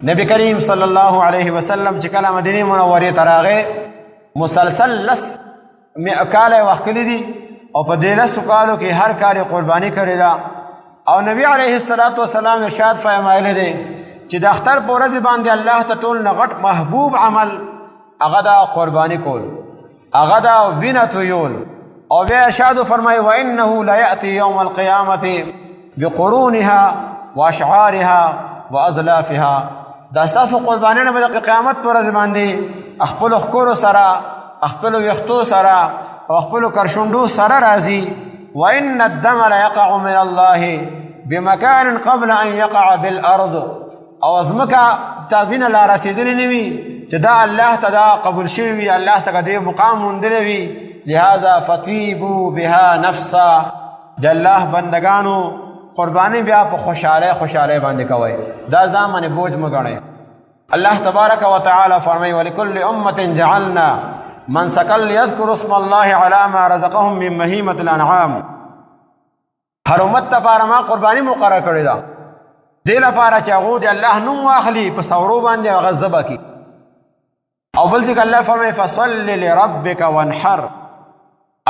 نبی کریم صلی الله علیه وسلم چې کله مدینه منورې ته راغی مسلسل لس کاله وخت کړی دي او په دې لسو کالو کې هر کال یې قرباني کړې ده او نبی علیه السلام ارشاد فرمایلی دی چې د اختر په ورځ باندې الله ته ټول نه غټ محبوب عمل هغه دا قرباني کول هغه دا وینه تویول او بیا ارشاد فرمایي وانه لا یأتی یوم القیامة بقرونها واشعارها وازلافها دا ستاسو قربانیونه به د قیامت په ورځ باندې خپلو ښکلو سره خپلو ویښتو سره او خپلو کرشونډو سره راځي وان الدم لیقع من الله بمکان قبل ان یقع بالارض او ځمکه ته وینه لا رسېدلې نه وي چې دا الله ته دا قبول شوي وي الله څخه دې مقام موندلی وي لهذا فطیبوا بها نفسا د الله بندگانو قربانی بیا په خوشحالی باندې کوي دا ځان باندې بوج مه ګڼئ الله تبارک وتعالی فرمایي ولکل امة جعلنا منسکا لیذکروا اسم الله علی ما رزقهم من بهیمة الانعام هر امت لپاره ما قربانی مقرر کړې ده دې لپاره چې هغوی د الله نوم واخلي په ثورو باندې هغه ذبح کړي او بل ځکه الله فرمایي فصل لربک وانحر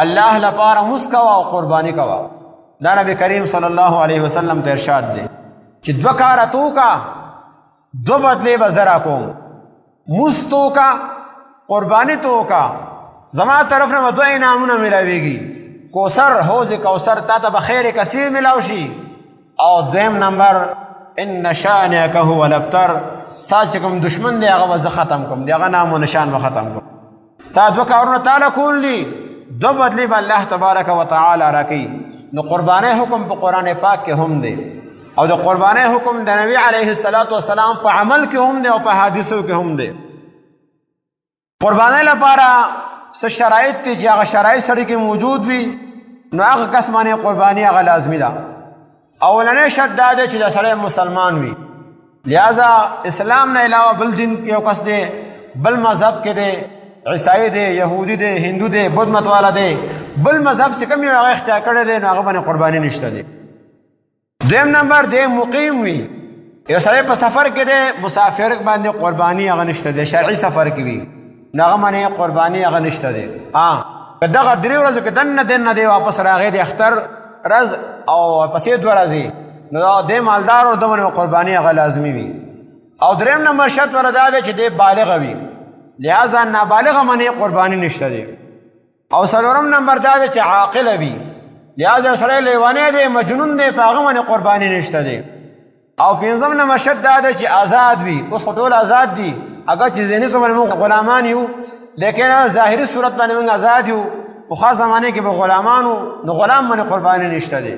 الله لپاره مونځ کوه او قرباني کوه دا نبی کریم صلی الله علیه وسلم ته ارشاد دی چې دوه کاره تو وکړه دو بدلې به زه راکوم مونځ تو وکړه قرباني تو وکړه زما طرف نه به دوه انعامونه میلاویږي کوثر حوض کوثر تا ته به خیر کثیر میلاو شي او دویم نمبر ان شانئک هو الابتر ستا چې کوم دشمن دی هغه به زه ختم کوم د هغه نام و نشان به ختم کوم ستا دوه کارونه تعالی کول دي دو بدلې به الله تبارک وتعالی راکوي نو قربانی حکم په قرآن پاک کې هم دی او د قربانی حکم د نبی علیه السلام په عمل کې هم دی او په حدیثو کې هم دی قربانی لپاره څه شرایط دي چې هغه شرایط سړي کې موجود وي نو هغه کس باندې قرباني هغه لازمي ده اولنی شرط دا دی چې دا سړی مسلمان وي لہذا اسلام نه علاوه بل دین کې یو کس دی بل مذهب کې دی عیسائی دی یهودي دی هندو دی بت مت والا دی بل مذهب چې کوم یو هغه اختیار کړی دی نو هغه باندې قرباني نشته دی دویم نمبر دی مقیم وي یو سړی په سفر کې دی مسافر باندې قرباني هغه نشته دی شرعي سفر کې وي نو هغه باندې قرباني هغه نشته دی که دغه درې ورځو کې دننه دی واپس راغی د اختر ورځ او پسې دوه ورځې نو دی مالدار او ده باندې قرباني هغه لازمي وي او دریم نمبر شرط ورته دا دی چې دی بالغ وي لہذا نابالغه باندې قرباني نشته دی او څلورم نمبر دا دی چې عاقل وي لہذا سړی لیوانی دی مجنون دی په هغه باندې قرباني نشته دی او پنځم نمبر شرط دا دی چې آزاد وي اوس خو ټول آزاد دي اگر چې ذهني طور باندې موږ غلامان یو لیکن ظاهري صورت باندې موږ آزاد یو په خاص زمانه کې به غلامانو نو غلام باندې قرباني نشته دی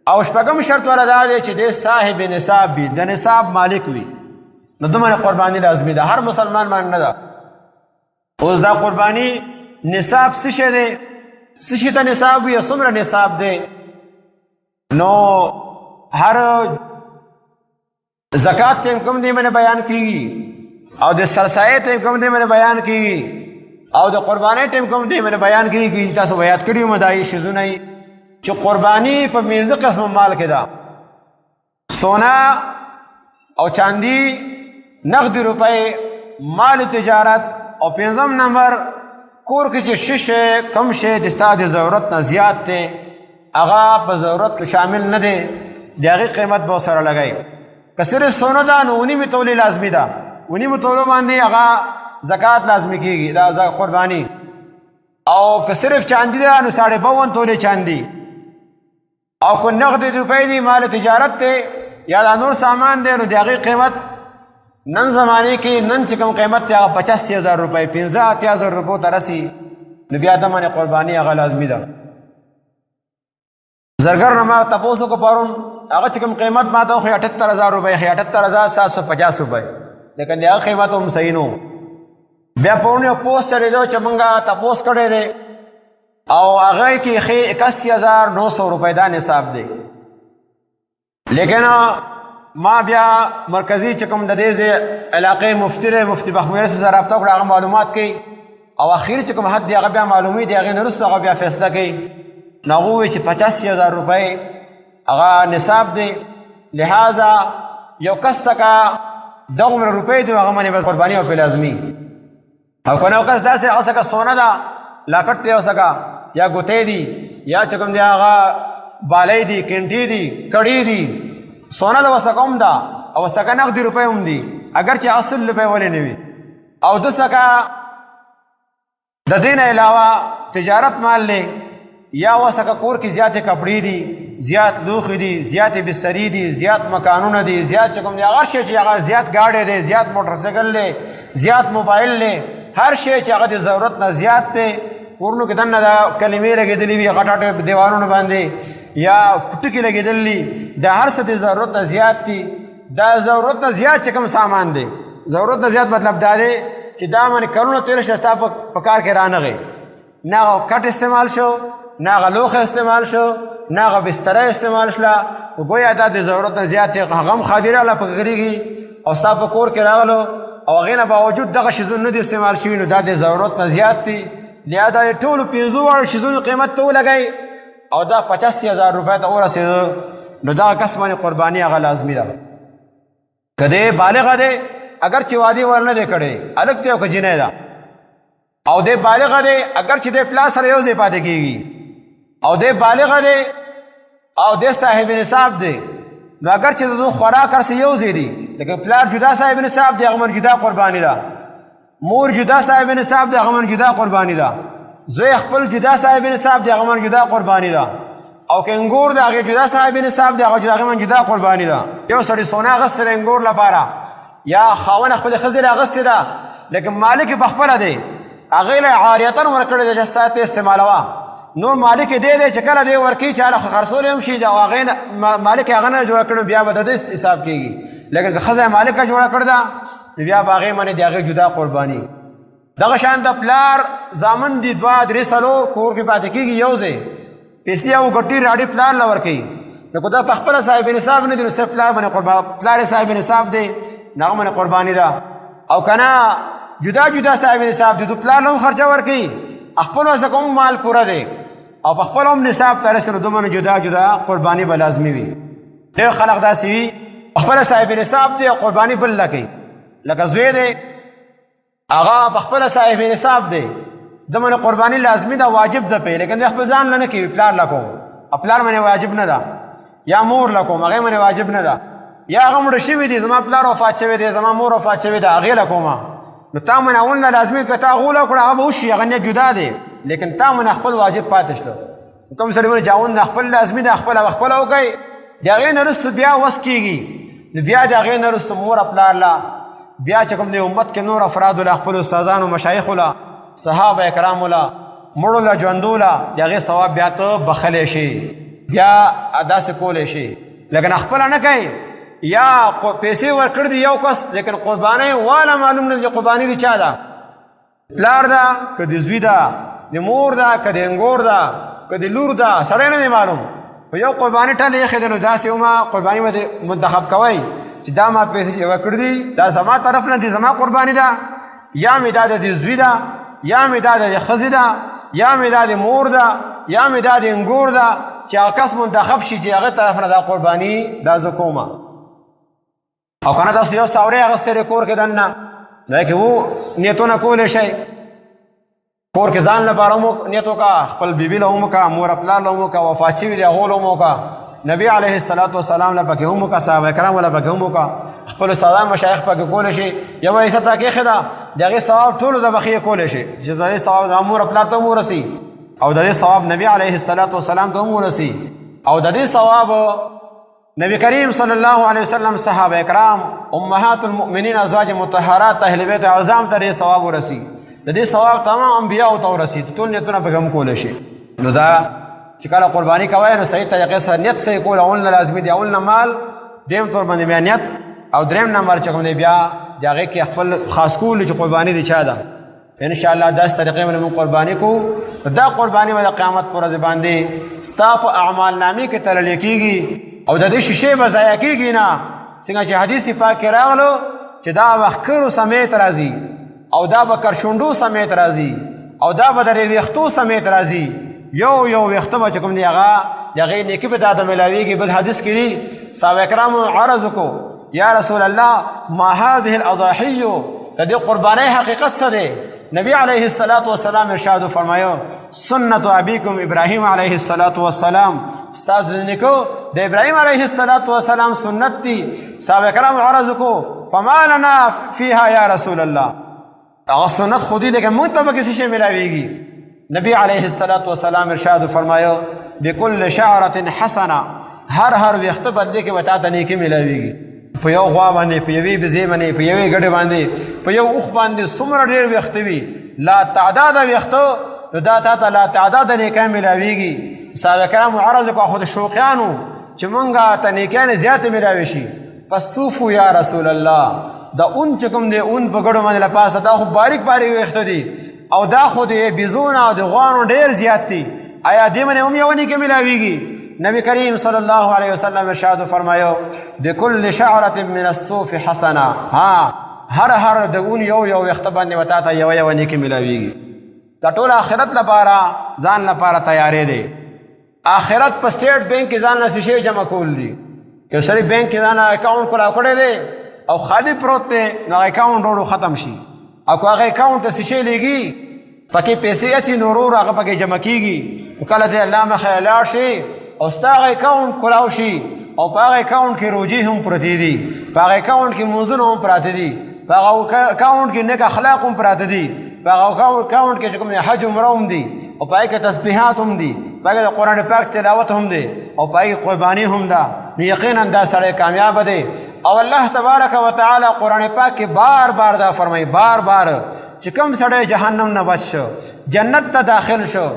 او شپږم شرط ورته دا دی چې دی صاحب نصاب وي د نصاب مالک وي نو ده باندې قرباني لازمي ده هر مسلمان باندې نه ده اوس دا قرباني نصاب څه شی دی څه شي ته نصاب وي څومره نصاب دی نو هر زکات ته کوم دی باندې بیان کیږي او د سرسایې ته کوم دی باندې بیان کیږي او د قربانۍ ټیم کوم دی باندې بیان کیږي تاسو یاد کړی وو دا یې شیزونه چې قرباني په پنځه قسمه مال کې ده سونا او چاندي نقد روپۍ مال تجارت او پنځم نمبر کور کې چې شیشه کم شی د ستا د ضرورت نه زیات دی هغه په ضرورت کې شامل نه دی د هغې قیمت به سره لګئ که صرف سونا ده نو 9 تولې لازمي ده 9 تولو باندې هغه زکات لازمي کیږي دا قرباني او که صرف چاندي ده نو 52 تولې چاندي او که نقد روپۍ دي مال تجارت دی یا دا نور سامان دی نو د هغې قیمت نن زمانه کې نن چې کوم قیمت دی هغه 85,000 روپۍ 15,000 روپو ته رسي نو بیا د باندې قرباني هغه لازمي ده زرګر نه ما تپوس وکړو پرون هغه چې کوم قیمت ما ته وښیي 78,000 روپۍ ښیي 78,750 روپۍ لیکن د هغه قیمت هم صحیح نه بیا پرون یو پوسټ چلېدو چې موږ تپوس کړی دی او هغه کې ښیي 81,900 روپۍ دا نصاب دی لیکن ما بیا مرکزی چې کوم د دې علاقې مفتی دی مفتی بخمیر سره رابطه وکړه هغه معلومات کوي او اخري چې کوم حد دی هغه بیا معلومي دی هغې نه وروسته هغه بیا فیصله کوي نو هغه ووایي چې 85,000 روپۍ هغه نصاب دی لہذا یو کس څخه دومره روپۍ دي هغه باندې بس قرباني او په لازمي او که نه کس داسې هغه څه سونه ده لاکټ دی اوسکه یا ګوتې دي یا چې کوم دی هغه بالۍ دي کینټې دي کړي دي سونه د وسکه هم ده او وسکه نقدي روپۍ هم دي اگر چې اصل روپۍ ولې نه وي او د سکه د دې نه علاوه تجارت مال دی یا وسکه کور کې زیاتې کپړې دي زیات لوښي دي زیاتې بسترې دي زیات مکانونه دي زیات چې کوم دی هر شی چې هغه زیات ګاډی دی زیات موټرسایکل دی زیات موبایل دی هر شی چې هغه د ضرورت نه زیات دی کورونو کې دننه دا کلمې لګېدلې وي غټ دیوالونو باندې یا ټکي لګېدلي دا هر څه د ضرورت نه زیات دي دا ضرورت نه زیات چې کوم سامان دی ضرورت نه زیات مطلب دا دی چې دا باندې کلونه تېره شي ستا په کار کې رانغی نه هغه کټ استعمال شو نه هغه لوښه استعمال شو نه هغه بستره استعمال شله گویا دا د ضرورت نه زیات دی هغه هم خادره الله پکې کړېږي او ستا په کور کې راغلو او هغې نه باوجود دغه شیزونه نه دي استعمال شوي نو دا د ضرورت نه زیات دي لہذا د ټولو پنځو واړو شیزونو قیمت ته ولګئ او دا 85,000 روپۍ ته ورسېده نو دغه کس باندې قرباني هغه لازمي ده که دی بالغه دی اگر چې وادي ورنه دی کړی هلک دی او که جنۍ ده او دی بالغه دی اگر چې دی پلار سره یو ځای پاتې کېږي او دی بالغه دی او دی صاحب نصاب دی نو اگر چې د دو خوراک هر څه یو ځای دي لکه پلار جدا صاحب نصاب دی هغه من جدا قرباني ده مور جدا صاحب نصاب دی هغه من جدا قرباني ده زوی خپل جدا صاحب نصاب دی هغه من جدا قرباني ده او که انګور دی هغې جدا صاحب نصاب دی هغه من جدا قرباني ده یو سړي سونه اخیستې ده انګور لپاره یا خاوند خپلې ښځې راغستې ده لیکن مالک یې پخپله دی هغې له عاریتن ورکړې ده چې ستا ته استعمالوه نور مالک دی چې کله دی ورکوي چې هله خرڅولی هم شي او هغې مالک هغه نه جوړه کړي بیا به د دې حساب کېږي لیکن که ښځه مالکه جوړه کړې ده نو بیا به هغې باندې د هغې جدا قرباني دغه شان د پلار زامن دي 2 3 څلور کور کې پاتې کېږي یو ځای پیسې او ګټې راډي پلار له ورکوي نو که دا پخپله صاحب نصاب نه دي نو صرف پلار باندې پلار صاحب نصاب دی نو هغه باندې قرباني ده او که نه جدا جدا صاحب نصاب دي تو پلار له هم خرچه ورکوي خپل وسکه هم مال پوره دی او په خپل هم نصاب ته رسي نو دومره جدا جدا قرباني به لازمي وي ډېر خلک داسې وي خپله صاحب نصاب دی او قرباني بل له کوي لکه زوی دی هغه په خپله صاحب نصاب دی ده باندې قرباني لازمي ده واجب ده پې لیکن د خپل ځان له نه کوي پلار له کوم پلار باندې واجب نه ده یا مور له کوم هغې باندې واجب نه ده یا هغه مړه شوي دي زما پلار وفات شوی دی زما مور وفات شوې ده هغې له کومه نو تا باندې اول نه لازمي که تا هغه وله کړه هغه به وشي هغه نیت جدا دی لیکن تا باندې خپل واجب پاتې شله کوم سړي باندې جاون خپل لازمي ده خپله وکړئ د هغې نه وروسته بیا وس کېږي نو بیا د هغې نه وروسته مور پلار له بیا چې کوم د امت کې نور افرادو له خپلو استادانو مشایخو له صحابه کرامو له مړو له ژوندو له د هغې ثواب بیا ته بخلی شي بیا داسې کولی شي لیکن خپله نه کوي یا پیسې ورکړي دي یو کس لیکن قربانۍ واله معلوم نه دي قرباني د چا ده پلار ده که د زوی ده د مور ده که د انګور ده که د لور ده سړی نه دی معلوم په یو قرباني ټله ایښې ده نو داسې ومه قرباني به منتخب کوئ چې دا ما پیسې ورکړي دي دا زما طرف نه دي زما قرباني ده یا مې دا د زوی ده یا مې دا د ښځې ده یا مې دا د مور ده یا مې دا د انګور ده چې هغه کس منتخب شي چې هغه طرف نه دا قرباني دا زه کومه او که نه تاسو یو ساورۍ اخیستی دی کور کې دننه دا کې و نیتونه کولی شئ کور کې ځان لپاره هم نیت وکړه خپل بیبي له هم وکړه مور پلار له هم وکړه وفات شوي دی هغو له هم وکړه نبي علیه الصلاة والسلام له پکې هم وکړه صحابه کرامو له پکې هم وکړه خپل استادان مشایخ پکې کولی شي یوه حصه تا کېښې ده د هغې ثواب ټولو ته بخې کولی شي چې د دې ثواب زما مور پلار ته هم ورسي او د دې ثواب نبي علیه الصلاة والسلام ته هم ورسي او د دې ثواب نبی کریم صلی الله علیه وسلم صحابه کرام امهات المؤمنین ازواج مطهرات اهل بیت اعظام ته دې ثواب ورسي د دې ثواب تمام انبیاء ته ورسي ټول نیتونه پکې هم کولی شي نو دا چې کله قرباني کوئ نو صحیح طریقې سره نیت صحیح کول اول نه لازمي دی اول نه مال دیم طور باندې بیا نیت او دریم نمبر چې کوم دی بیا د هغې کې خپل خاص کول چې قرباني د چا ده انشاءالله داسې طریقې باندې موږ قرباني کوو دا قرباني به د قیامت په ورځ باندې ستا په اعمال نامې کې تللی کېږي او د دې شیشې به ضایع کېږي نه څنګه چې حدیث پاک کې راغلو چې دا به ښکرو سمیت راځي او دا به کرشونډو سمیت راځي او دا به د ویښتو سمیت راځي یو ویښته به چې کوم دی هغه د هغې نیکي به دا ته میلاویږي بل حدیث کې دي صحابه کرامو عرض وکړو یا رسول الله ما هذه الاضاحی د دې قربانۍ حقیقت څه دی؟ نبی علیه السلام ارشاد فرمایو سنت ابیکم ابراهیم علیه السلام استاذ نیکو د ابراهیم علیه السلام سنت دی. صحابه کرام عرض کو فما لنا فيها یا رسول الله هغه سنت خودی لیکن موږ ته به کسی شی ملاویږي. نبی علیه السلام ارشاد فرمایو بكل شعرة حسنه هر وخت باندې کې وتا ته نیکی ملاویږي. په یو غوا باندې په یوې بزې باندې په یوې ګډې باندې په یو اوښ باندې څومره ډېر وخت وي لا تعداد وختو نو دا تا ته لا تعداد نیکۍ ملاویږي. صحابه کرامو عرض کو خو د شوقیانو چې مونږه ته نیکیانې زیاتې ملاوي شي فصوفو یا رسول الله دا اون چې کوم دی اون په ګډو باندې لپاسه دا خو باریک وخت دي او دا خو د بیزونو او د غوانو ډېر زیات دي آیا دې باندې هم یو نیکۍ ملاویږي؟ نبی کریم صلی الله علیه وسلم ارشاد فرمایو بكل شعرة من الصوف حسنه هر د اون یو وخت باندې وتا ته یو نیکۍ ملاویږي. دا ټول آخرت لپاره ځان لپاره تیارې دی. آخرت په سټیټ بینک کې ځان نه شي جمع کول دي. که سړی بینک کې ځان اکاونټ کلا کړی دی او خالی پروت دی نو اکاونټ ورو ختم شي او که هغه اکاونټ ته شي لګي پکې پیسې اچي نو ورو هغه پکې جمع کیږي. کله دې الله مخې لاړ شي او ستا هغه اکاونټ کلاو شي او په هغه اکاونټ کې روجي هم پرتې دي په هغه اکاونټ کې مونځونه هم پراته دي په هغه اکاونټ کې نیک اخلاق هم پراته دي په هغه اکاونټ کې چې کوم حج عمره هم دي او په هغې کې تسبیحات هم دي په هغې د قرآن پاک تلاوت هم دی او په هغې قرباني هم ده نو یقینا دا سړی کامیابه دی. او الله تبارک وتعالی قرآن پاک کې بار دا فرمایي بار چې کوم سړی جهنم نه بچ شو جنت ته داخل شو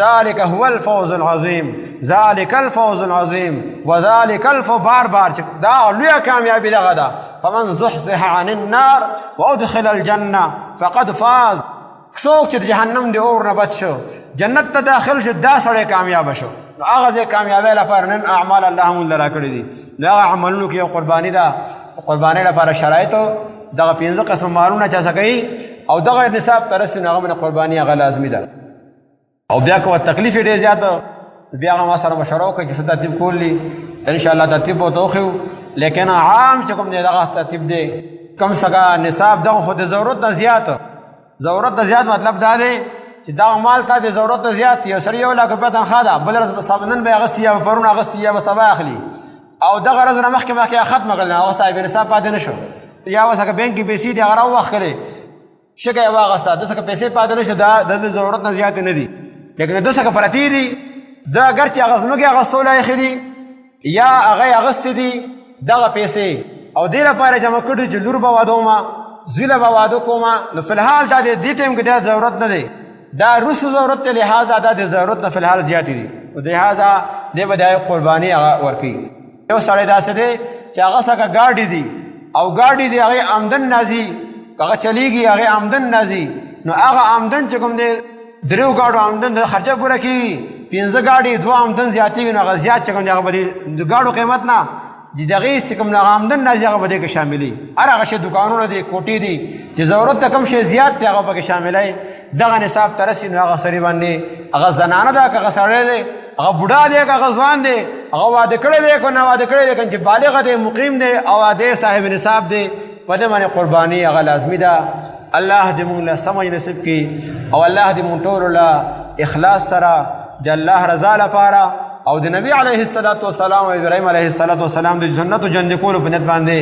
ذلک هو الفوز العظیم ذلک الفوز العظیم وذلک بار چې دا لویه کامیابي دغه ده فمن زحزح عن النار وادخل الجنه فقد فاز. څوک چې جهنم د اور نه بچ شو جنت ته داخل شو دا سړی کامیاب شو. نو هغه ځای کامیابۍ لپاره نن اعمال الله هم لرا کړي دي. نو هغه عملونو کې یو قرباني ده. قربانۍ لپاره شرایطو دغه 15 قسم مالونه چا څه کوي او دغه نصاب ته رسي نو هغه باندې قرباني هغه لازمي ده. او بیا که تکلیف ډېر زیات بیا هغه ما سره مشوره وکړه چې څه ترتیب کولی انشاءالله ترتیب به ورته وښیو. لیکن عام چې کوم دی دغه ترتیب دی کم څه نصاب دغه خو د ضرورت نه زیات مطلب دا دی چې دغه مال ته د ضرورت نه زیات یو سړي 1 لک روپۍ تنخوا ده بله ورځ به نن به اخیستي یا به پرون اخیستي یا به سبا اخلي او دغه ورځ نه مخکې ختمه کړل هغه صاحب نصاب پاتې نه شو یا اوس هغه بینک کې پیسې دي هغه راووښکلې شګه یې واغسته داسې که پیسې پاتې نه شو دا د ضرورت نه زیاتې نه دي. لیکن داسې که پرتې دي دا اګر چې هغه ځمکې اخیستو لایقې دي یا هغه یې اخیستې دي دغه پیسې او دې لپاره جمع کړي چې لور به واده ومه زوی له به واده کومه نو فلحال دا د دې ټایم کې دا ضرورت نه دی دا روسو ضرورت دی لحاظه دا د ضرورت نه فلحال زیاتې دي نو لحاظه دې به د قرباني هغه ورکوي. یو سړی داسې دی چې هغه څخه ګاډي دي او ګاډي دی هغې آمدن نازي هغه چلیږي هغې آمدن نازي نو هغه آمدن چې کوم دی 3 ګاډو آمدن د خرچه پوره کېږي 15 ګاډي 2 آمدن زیاتېږي نو هغه زیات چې کوم دی هغه به د ګاډو قیمت نه د دغې چې کوم هغه آمدن نازي هغه به دې کې شاملي. هر هغه شی دوکانونه دي کوټې دي چې ضرورت ته کوم شی زیات دی هغه پکې شاملی دغه نصاب ته رسي نو هغه سړي باندې هغه زنانه ده که هغه سړی دی هغه بوډا دی که هغه ځوان دی هغه واده کړی دی که نه واده کړی دی که چې بالغ دی مقیم دی او دی صاحب نصاب دی په دې باندې قرباني هغه لازمي ده. الله دې موږ له سمج نصیب کړي او الله دې موږ ټولو له اخلاص سره د الله رضا لپاره او د نبی علیه السلام او ابراهیم علیه السلام د جنت او جنت کولو په نیت باندې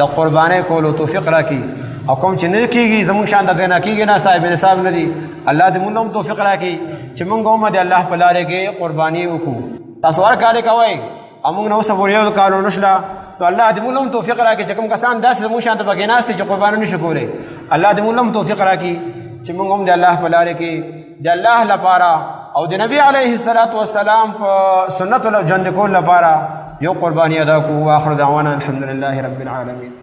د قربانۍ کولو توفیق راکړي او کوم چې نه کېږي زموږ شان د نه کېږي نه صاحب نصاب نه دي الله دې موږ هم توفیق راکړي چې موږ هم د الله په لارې کې قرباني وکړو. تاسو هر کال کوئ او موږ نه اوسه پورې یو کال ونشله نو الله دې موږ هم توفیق راکړي چې کوم کسان داسې زموږ شان ته پکې ناست دي چې قرباني نشي کولی الله دې موږ هم توفیق راکړي چې موږ هم د الله په لارې کې د الله لپاره او د نبی علیه السلام په سنت ژوند کولو لپاره یو قرباني ادا کړو. واخر دعوانا الحمد لله رب العالمین.